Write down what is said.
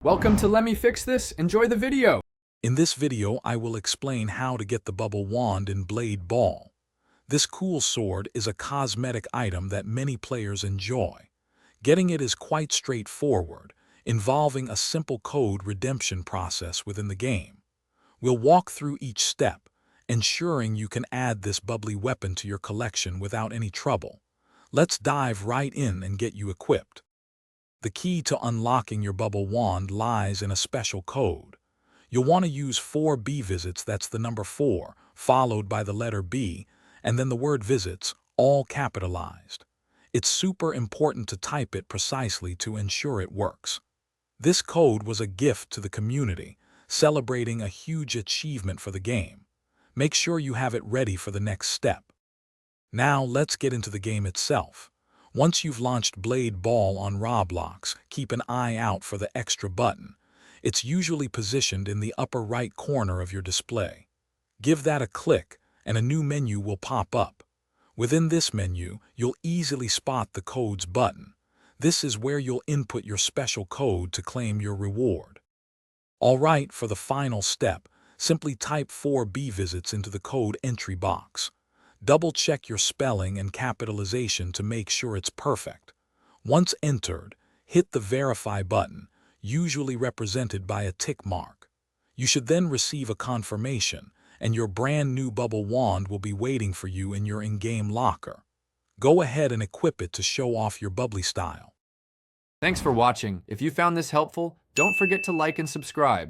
Welcome to Let Me Fix This. Enjoy the video. In this video, I will explain how to get the bubble wand in Blade Ball. This cool sword is a cosmetic item that many players enjoy. Getting it is quite straightforward, involving a simple code redemption process within the game. We'll walk through each step, ensuring you can add this bubbly weapon to your collection without any trouble. Let's dive right in and get you equipped. The key to unlocking your bubble wand lies in a special code. You'll want to use 4 B visits, that's the number 4, followed by the letter B, and then the word visits, all capitalized. It's super important to type it precisely to ensure it works. This code was a gift to the community, celebrating a huge achievement for the game. Make sure you have it ready for the next step. Now let's get into the game itself. Once you've launched Blade Ball on Roblox, keep an eye out for the extra button. It's usually positioned in the upper right corner of your display. Give that a click, and a new menu will pop up. Within this menu, you'll easily spot the Codes button. This is where you'll input your special code to claim your reward. Alright, for the final step, simply type 4 B visits into the code entry box. Double-check your spelling and capitalization to make sure it's perfect. Once entered, hit the Verify button, usually represented by a tick mark. You should then receive a confirmation, and your brand new bubble wand will be waiting for you in your in-game locker. Go ahead and equip it to show off your bubbly style. Thanks for watching. If you found this helpful, don't forget to like and subscribe.